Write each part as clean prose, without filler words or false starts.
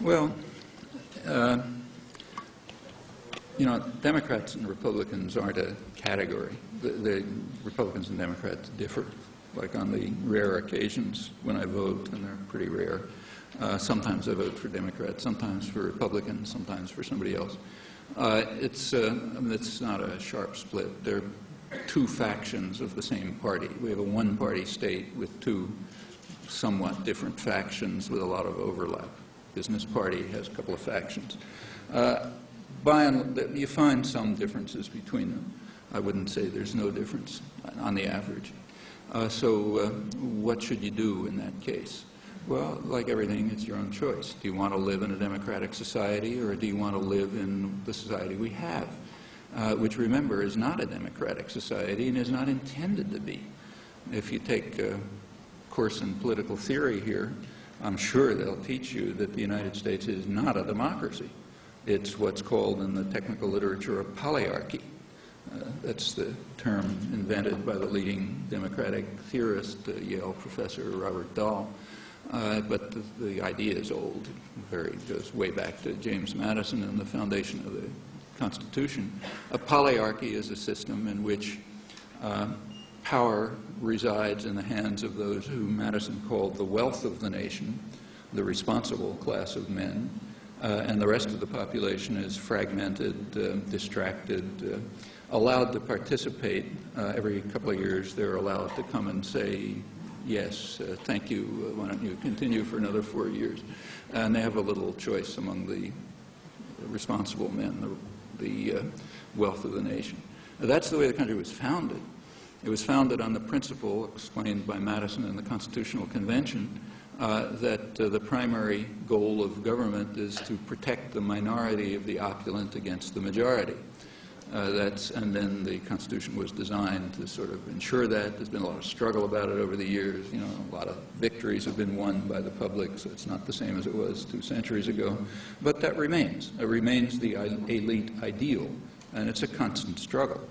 Well, you know, Democrats and Republicans aren't a category. The Republicans and Democrats differ, like on the rare occasions when I vote, and they're pretty rare. Sometimes I vote for Democrats, sometimes for Republicans, sometimes for somebody else. It's not a sharp split. They're two factions of the same party. We have a one-party state with two somewhat different factions with a lot of overlap. Business Party has a couple of factions. You find some differences between them. I wouldn't say there's no difference on the average. So what should you do in that case? Well, like everything, it's your own choice. Do you want to live in a democratic society, or do you want to live in the society we have, which, remember, is not a democratic society and is not intended to be? If you take a course in political theory here, I'm sure they'll teach you that the United States is not a democracy. It's what's called in the technical literature a polyarchy. That's the term invented by the leading democratic theorist, Yale professor Robert Dahl. But the idea is old. It goes way back to James Madison and the foundation of the Constitution. A polyarchy is a system in which power resides in the hands of those who Madison called the wealth of the nation, the responsible class of men, and the rest of the population is fragmented, distracted, allowed to participate. Every couple of years they're allowed to come and say, yes, thank you, why don't you continue for another 4 years? And they have a little choice among the responsible men, the wealth of the nation. That's the way the country was founded. It was founded on the principle explained by Madison in the Constitutional Convention that the primary goal of government is to protect the minority of the opulent against the majority. And then the Constitution was designed to sort of ensure that. There's been a lot of struggle about it over the years. You know, a lot of victories have been won by the public, so it's not the same as it was 2 centuries ago. But that remains. It remains the elite ideal, and it's a constant struggle.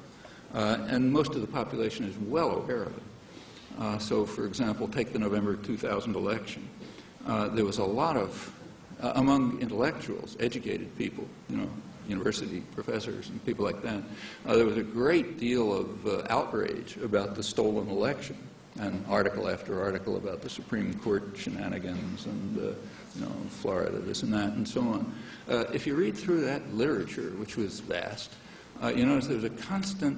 And most of the population is well aware of it. So, for example, take the November 2000 election. There was a lot of, among intellectuals, educated people, you know, university professors and people like that, there was a great deal of outrage about the stolen election, and article after article about the Supreme Court shenanigans and, you know, Florida, this and that, and so on. If you read through that literature, which was vast, you notice there was a constant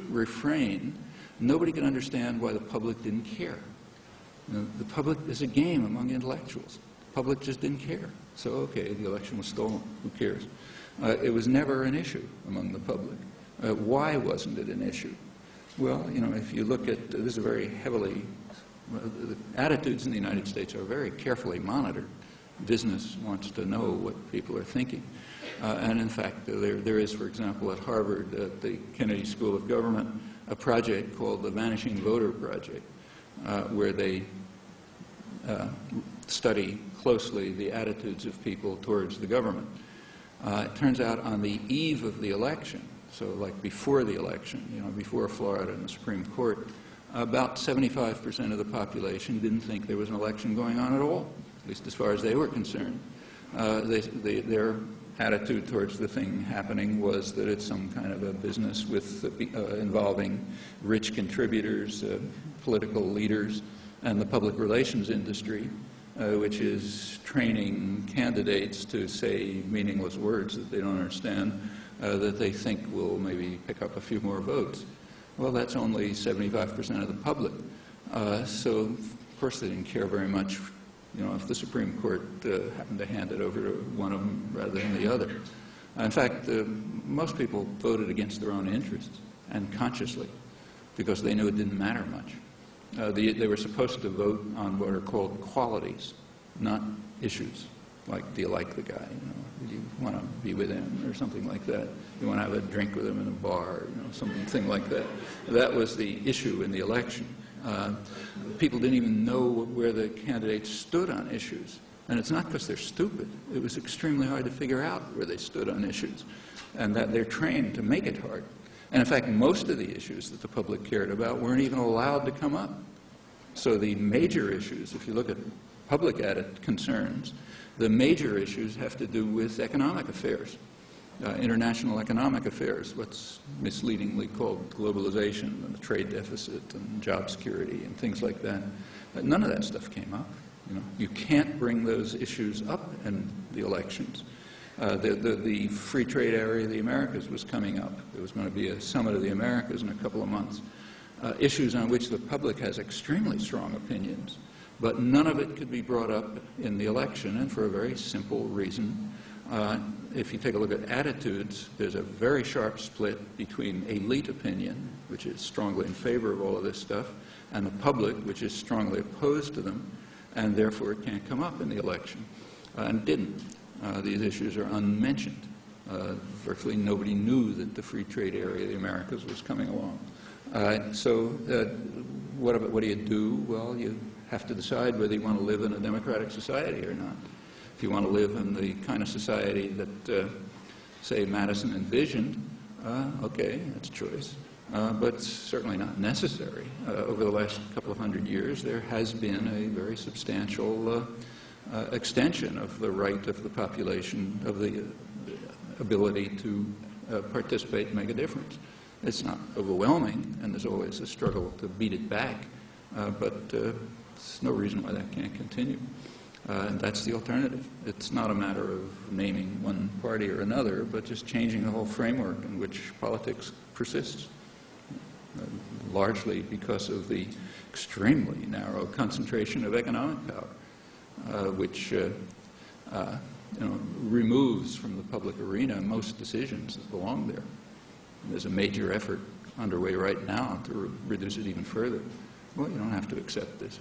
refrain. Nobody could understand why the public didn't care. You know, the public is a game among intellectuals. The public just didn't care. So, okay, the election was stolen. Who cares? It was never an issue among the public. Why wasn't it an issue? Well, you know, if you look at, this is a very heavily, the attitudes in the United States are very carefully monitored. Business wants to know what people are thinking. And in fact, there is, for example, at Harvard, at the Kennedy School of Government, a project called the Vanishing Voter Project, where they study closely the attitudes of people towards the government. It turns out on the eve of the election, so like before the election, you know, before Florida and the Supreme Court, about 75% of the population didn't think there was an election going on at all, at least as far as they were concerned. Their attitude towards the thing happening was that it's some kind of a business with involving rich contributors, political leaders, and the public relations industry, which is training candidates to say meaningless words that they don't understand, that they think will maybe pick up a few more votes. Well, that's only 75% of the public. So, of course, they didn't care very much, you know, if the Supreme Court happened to hand it over to one of them rather than the other. In fact, most people voted against their own interests, and consciously, because they knew it didn't matter much. They were supposed to vote on what are called qualities, not issues, like, do you like the guy, you know, do you want to be with him, or something like that. You want to have a drink with him in a bar, you know, something like that. That was the issue in the election. People didn't even know where the candidates stood on issues. And it's not because they're stupid. It was extremely hard to figure out where they stood on issues, and that they're trained to make it hard. And in fact, most of the issues that the public cared about weren't even allowed to come up. So the major issues, if you look at public concerns, The major issues have to do with economic affairs, international economic affairs, what's misleadingly called globalization and the trade deficit and job security and things like that. None of that stuff came up. You can't bring those issues up in the elections. The free trade area of the Americas was coming up. There was going to be a summit of the Americas in a couple of months. Issues on which the public has extremely strong opinions, but none of it could be brought up in the election, and for a very simple reason. If you take a look at attitudes, there's a very sharp split between elite opinion, which is strongly in favor of all of this stuff, and the public, which is strongly opposed to them, and therefore it can't come up in the election. And it didn't. These issues are unmentioned. Virtually nobody knew that the free trade area of the Americas was coming along. What do you do? Well, you have to decide whether you want to live in a democratic society or not. If you want to live in the kind of society that, say, Madison envisioned, okay, that's a choice. But it's certainly not necessary. Over the last couple of hundred years, there has been a very substantial extension of the right of the population, of the ability to participate and make a difference. It's not overwhelming, and there's always a struggle to beat it back, but there's no reason why that can't continue. And that's the alternative. It's not a matter of naming one party or another, but just changing the whole framework in which politics persists, largely because of the extremely narrow concentration of economic power, which removes from the public arena most decisions that belong there. There's a major effort underway right now to reduce it even further. Well, you don't have to accept this.